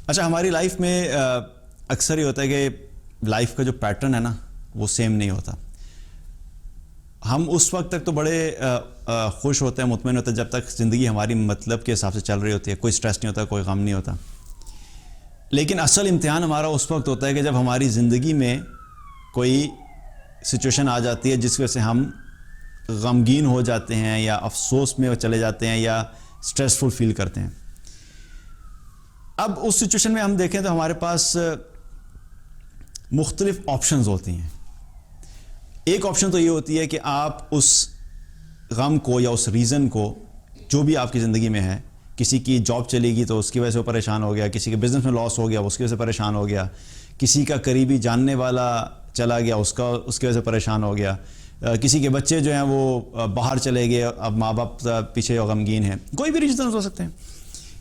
اچھا، ہماری لائف میں اکثر یہ ہوتا ہے کہ لائف کا جو پیٹرن ہے نا وہ سیم نہیں ہوتا. ہم اس وقت تک تو بڑے خوش ہوتے ہیں، مطمئن ہوتے ہیں جب تک زندگی ہماری مطلب کے حساب سے چل رہی ہوتی ہے، کوئی سٹریس نہیں ہوتا، کوئی غم نہیں ہوتا. لیکن اصل امتحان ہمارا اس وقت ہوتا ہے کہ جب ہماری زندگی میں کوئی سچویشن آ جاتی ہے جس وجہ سے ہم غمگین ہو جاتے ہیں یا افسوس میں چلے جاتے ہیں یا سٹریسفل فیل کرتے ہیں. اب اس سچویشن میں ہم دیکھیں تو ہمارے پاس مختلف آپشنز ہوتی ہیں. ایک آپشن تو یہ ہوتی ہے کہ آپ اس غم کو یا اس ریزن کو جو بھی آپ کی زندگی میں ہے، کسی کی جاب چلے گی تو اس کی وجہ سے وہ پریشان ہو گیا، کسی کے بزنس میں لاس ہو گیا اس کی وجہ سے پریشان ہو گیا، کسی کا قریبی جاننے والا چلا گیا اس کی وجہ سے پریشان ہو گیا، کسی کے بچے جو ہیں وہ باہر چلے گئے، اب ماں باپ پیچھے غمگین ہیں، کوئی بھی ریزن ہو سکتے ہیں.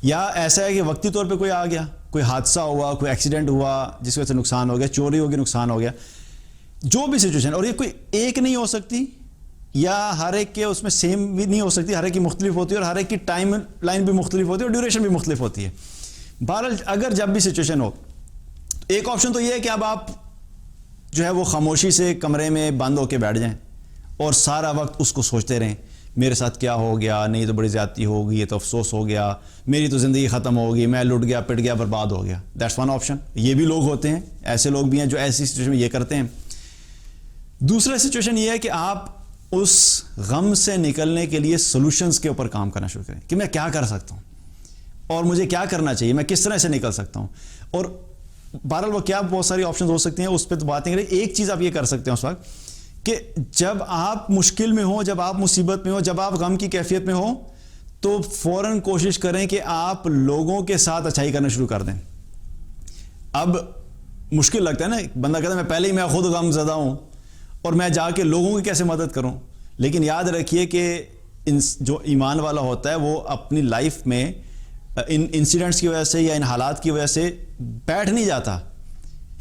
یا ایسا ہے کہ وقتی طور پہ کوئی آ گیا، کوئی حادثہ ہوا، کوئی ایکسیڈنٹ ہوا جس وجہ سے نقصان ہو گیا، چوری ہوگی نقصان ہو گیا، جو بھی سچویشن. اور یہ کوئی ایک نہیں ہو سکتی یا ہر ایک کے اس میں سیم بھی نہیں ہو سکتی، ہر ایک کی مختلف ہوتی ہے اور ہر ایک کی ٹائم لائن بھی مختلف ہوتی ہے اور ڈیوریشن بھی مختلف ہوتی ہے. بہرحال اگر جب بھی سچویشن ہو، ایک آپشن تو یہ ہے کہ اب آپ جو ہے وہ خاموشی سے کمرے میں بند ہو کے بیٹھ جائیں اور سارا وقت اس کو سوچتے رہیں، میرے ساتھ کیا ہو گیا، نہیں تو بڑی زیادتی ہوگی، یہ تو افسوس ہو گیا، میری تو زندگی ختم ہوگی، میں لٹ گیا، پٹ گیا، برباد ہو گیا. That's one option. یہ بھی لوگ ہوتے ہیں، ایسے لوگ بھی ہیں جو ایسی سچویشن میں یہ کرتے ہیں. دوسرا سچویشن یہ ہے کہ آپ اس غم سے نکلنے کے لیے سولوشنز کے اوپر کام کرنا شروع کریں کہ میں کیا کر سکتا ہوں اور مجھے کیا کرنا چاہیے، میں کس طرح سے نکل سکتا ہوں. اور بہرحال وہ کیا بہت ساری آپشنز ہو سکتی ہیں، اس پہ تو بات نہیں کریں. ایک چیز آپ یہ کر سکتے ہیں اس وقت کہ جب آپ مشکل میں ہوں، جب آپ مصیبت میں ہوں، جب آپ غم کی کیفیت میں ہوں تو فوراً کوشش کریں کہ آپ لوگوں کے ساتھ اچھائی کرنا شروع کر دیں. اب مشکل لگتا ہے نا، بندہ کہتا ہے میں پہلے ہی میں خود غم زدہ ہوں اور میں جا کے لوگوں کی کیسے مدد کروں. لیکن یاد رکھیے کہ جو ایمان والا ہوتا ہے وہ اپنی لائف میں ان انسیڈنٹس کی وجہ سے یا ان حالات کی وجہ سے بیٹھ نہیں جاتا.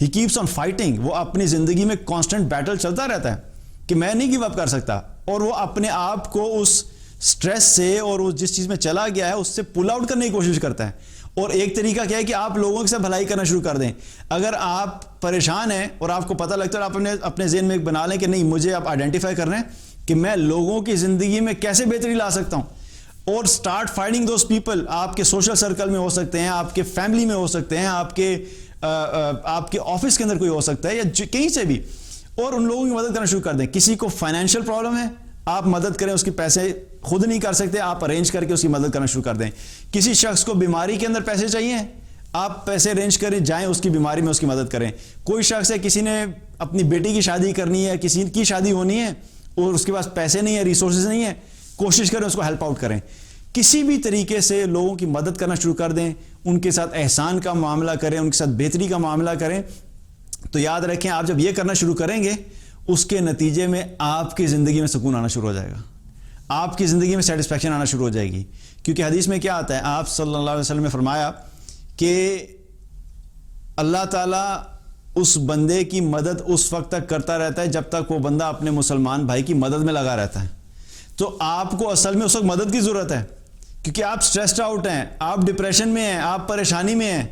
He keeps on fighting. وہ اپنی زندگی میں کانسٹنٹ بیٹل چلتا رہتا ہے کہ میں نہیں گیو اپ کر سکتا، اور وہ اپنے آپ کو اس سٹریس سے اور وہ جس چیز میں چلا گیا ہے اس سے پل آؤٹ کرنے کی کوشش کرتا ہے. اور ایک طریقہ کیا ہے کہ آپ لوگوں کے ساتھ بھلائی کرنا شروع کر دیں. اگر آپ پریشان ہیں اور آپ کو پتہ لگتا ہے، آپ اپنے ذہن میں ایک بنا لیں کہ نہیں، مجھے آپ آئیڈینٹیفائی کر رہے ہیں کہ میں لوگوں کی زندگی میں کیسے بہتری لا سکتا ہوں، اور سٹارٹ فائنڈنگ دوز پیپل. آپ کے سوشل سرکل میں ہو سکتے ہیں، آپ کے فیملی میں ہو سکتے ہیں، آپ کے آفس کے اندر کوئی ہو سکتا ہے یا کہیں سے بھی، اور ان لوگوں کی مدد کرنا شروع کر دیں. کسی کو فائنینشیل پرابلم ہے، آپ مدد کریں. اس کے پیسے خود نہیں کر سکتے، آپ ارینج کر کے اس کی مدد کرنا شروع کر دیں. کسی شخص کو بیماری کے اندر پیسے چاہیے، آپ پیسے ارینج کریں، جائیں اس کی بیماری میں اس کی مدد کریں. کوئی شخص ہے، کسی نے اپنی بیٹی کی شادی کرنی ہے، کسی کی شادی ہونی ہے اور اس کے پاس پیسے نہیں ہیں، ریسورسز نہیں ہیں، کوشش کریں اس کو ہیلپ آؤٹ کریں. کسی بھی طریقے سے لوگوں کی مدد کرنا شروع کر دیں، ان کے ساتھ احسان کا معاملہ کریں، ان کے ساتھ بہتری کا معاملہ کریں. تو یاد رکھیں، آپ جب یہ کرنا شروع کریں گے اس کے نتیجے میں آپ کی زندگی میں سکون آنا شروع ہو جائے گا، آپ کی زندگی میں سیٹسفیکشن آنا شروع ہو جائے گی. کیونکہ حدیث میں کیا آتا ہے، آپ صلی اللہ علیہ وسلم نے فرمایا کہ اللہ تعالیٰ اس بندے کی مدد اس وقت تک کرتا رہتا ہے جب تک وہ بندہ اپنے مسلمان بھائی کی مدد میں لگا رہتا ہے. تو آپ کو اصل میں اس وقت مدد کی ضرورت ہے، کیونکہ آپ سٹریسڈ آؤٹ ہیں، آپ ڈپریشن میں ہیں، آپ پریشانی میں ہیں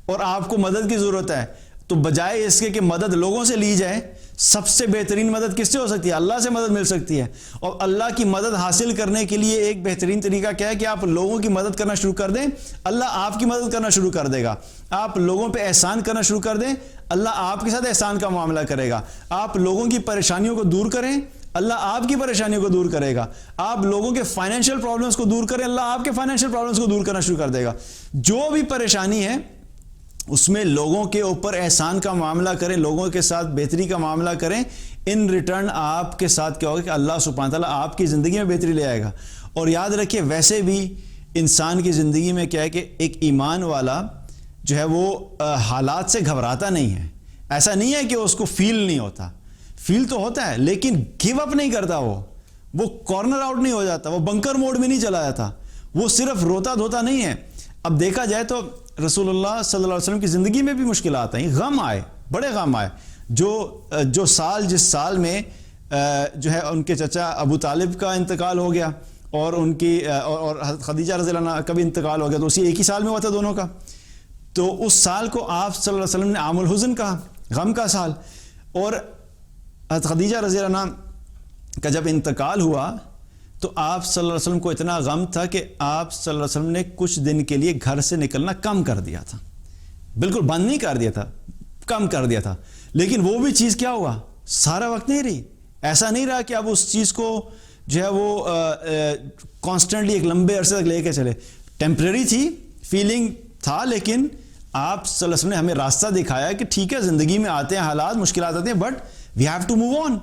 اور آپ کو مدد کی ضرورت ہے. تو بجائے اس کے کہ مدد لوگوں سے لی جائے، سب سے بہترین مدد کس سے ہو سکتی ہے؟ اللہ سے مدد مل سکتی ہے. اور اللہ کی مدد حاصل کرنے کے لیے ایک بہترین طریقہ کیا ہے کہ آپ لوگوں کی مدد کرنا شروع کر دیں، اللہ آپ کی مدد کرنا شروع کر دے گا. آپ لوگوں پہ احسان کرنا شروع کر دیں، اللہ آپ کے ساتھ احسان کا معاملہ کرے گا. آپ لوگوں کی پریشانیوں کو دور کریں، اللہ آپ کی پریشانیوں کو دور کرے گا. آپ لوگوں کے فائنینشیل پرابلمس کو دور کریں، اللہ آپ کے فائنینشیل پرابلمس کو دور کرنا شروع کر دے گا. جو بھی پریشانی ہے اس میں لوگوں کے اوپر احسان کا معاملہ کریں، لوگوں کے ساتھ بہتری کا معاملہ کریں. ان ریٹرن آپ کے ساتھ کیا ہوگا کہ اللہ سبحانہ تعالیٰ آپ کی زندگی میں بہتری لے آئے گا. اور یاد رکھیے، ویسے بھی انسان کی زندگی میں کیا ہے کہ ایک ایمان والا جو ہے وہ حالات سے گھبراتا نہیں ہے. ایسا نہیں ہے کہ اس کو فیل نہیں ہوتا، فیل تو ہوتا ہے لیکن گیو اپ نہیں کرتا. وہ کارنر آؤٹ نہیں ہو جاتا، وہ بنکر موڈ میں نہیں چلا جاتا، وہ صرف روتا دھوتا نہیں ہے. اب دیکھا جائے تو رسول اللہ صلی اللہ علیہ وسلم کی زندگی میں بھی مشکلات آئیں، غم آئے، بڑے غم آئے. جو سال جس سال میں جو ہے ان کے چچا ابو طالب کا انتقال ہو گیا اور ان کی اور خدیجہ رضی اللہ عنہا کا بھی انتقال ہو گیا، تو اسی ایک ہی سال میں ہوا تھا دونوں کا. تو اس سال کو آپ صلی اللہ علیہ وسلم نے عام الحزن کہا، غم کا سال. اور حضرت خدیجہ رضی اللہ عنہ کا جب انتقال ہوا تو آپ صلی اللہ علیہ وسلم کو اتنا غم تھا کہ آپ صلی اللہ علیہ وسلم نے کچھ دن کے لیے گھر سے نکلنا کم کر دیا تھا. بالکل بند نہیں کر دیا تھا، کم کر دیا تھا. لیکن وہ بھی چیز کیا ہوا، سارا وقت نہیں رہی. ایسا نہیں رہا کہ اب اس چیز کو جو ہے وہ کانسٹنٹلی ایک لمبے عرصے تک لے کے چلے. ٹیمپریری تھی، فیلنگ تھا، لیکن آپ صلی اللہ علیہ وسلم نے ہمیں راستہ دکھایا کہ ٹھیک ہے زندگی میں آتے ہیں حالات، مشکلات آتے ہیں، but we have to move on,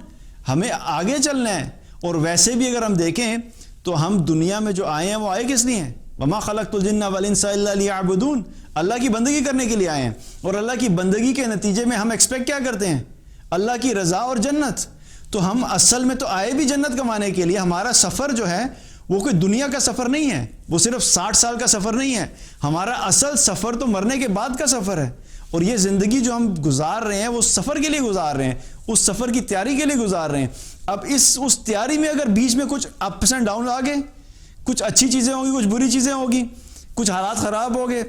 ہمیں آگے چلنا ہے. اور ویسے بھی اگر ہم دیکھیں تو ہم دنیا میں جو آئے ہیں وہ آئے کس لیے ہیں؟ وما خلقت الجن والانس الا لیعبدون، اللہ کی بندگی کرنے کے لیے آئے ہیں. اور اللہ کی بندگی کے نتیجے میں ہم ایکسپیکٹ کیا کرتے ہیں؟ اللہ کی رضا اور جنت. تو ہم اصل میں تو آئے بھی جنت کمانے کے لیے. ہمارا سفر جو ہے وہ کوئی دنیا کا سفر نہیں ہے، وہ صرف 60 سال کا سفر نہیں ہے. ہمارا اصل سفر تو مرنے کے بعد کا سفر ہے. اور یہ زندگی جو ہم گزار رہے ہیں وہ سفر کے لیے گزار رہے ہیں، اس سفر کی تیاری کے لیے گزار رہے ہیں. اب اس تیاری میں اگر بیچ میں کچھ اپس اینڈ ڈاؤن آ گئے، کچھ اچھی چیزیں ہوں گی، کچھ بری چیزیں ہوگی، کچھ حالات خراب ہو گئے،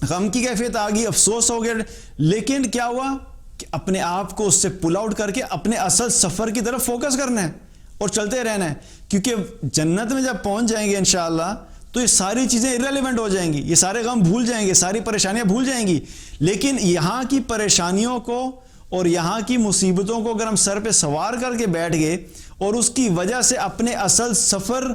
غم کی کیفیت آ گئی، افسوس ہو گیا، لیکن کیا ہوا کہ اپنے آپ کو اس سے پل آؤٹ کر کے اپنے اصل سفر کی طرف فوکس کرنا ہے اور چلتے رہنا ہے. کیونکہ جنت میں جب پہنچ جائیں گے انشاءاللہ تو یہ ساری چیزیں irrelevant ہو جائیں گی، یہ سارے غم بھول جائیں گے، ساری پریشانیاں بھول جائیں گی. لیکن یہاں کی پریشانیوں کو اور یہاں کی مصیبتوں کو اگر ہم سر پہ سوار کر کے بیٹھ گئے اور اس کی وجہ سے اپنے اصل سفر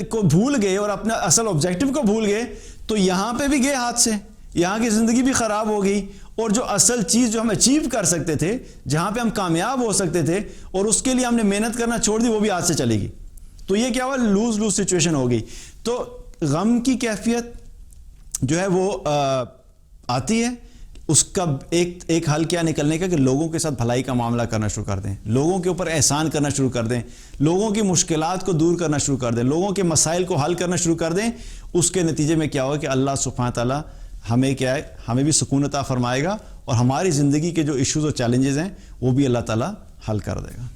کو بھول گئے اور اپنا اصل آبجیکٹو کو بھول گئے تو یہاں پہ بھی گئے ہاتھ سے، یہاں کی زندگی بھی خراب ہو گئی. اور جو اصل چیز جو ہم اچیو کر سکتے تھے، جہاں پہ ہم کامیاب ہو سکتے تھے اور اس کے لیے ہم نے محنت کرنا چھوڑ دی، وہ بھی ہاتھ سے چلے گی. تو یہ کیا ہوا، لوز لوز سچویشن ہو گئی. تو غم کی کیفیت جو ہے وہ آتی ہے. اس کا ایک حل کیا نکلنے کا کہ لوگوں کے ساتھ بھلائی کا معاملہ کرنا شروع کر دیں، لوگوں کے اوپر احسان کرنا شروع کر دیں، لوگوں کی مشکلات کو دور کرنا شروع کر دیں، لوگوں کے مسائل کو حل کرنا شروع کر دیں. اس کے نتیجے میں کیا ہوگا کہ اللہ سبحانہ تعالیٰ ہمیں کیا ہے، ہمیں بھی سکون عطا فرمائے گا اور ہماری زندگی کے جو ایشوز اور چیلنجز ہیں وہ بھی اللہ تعالیٰ حل کر دے گا.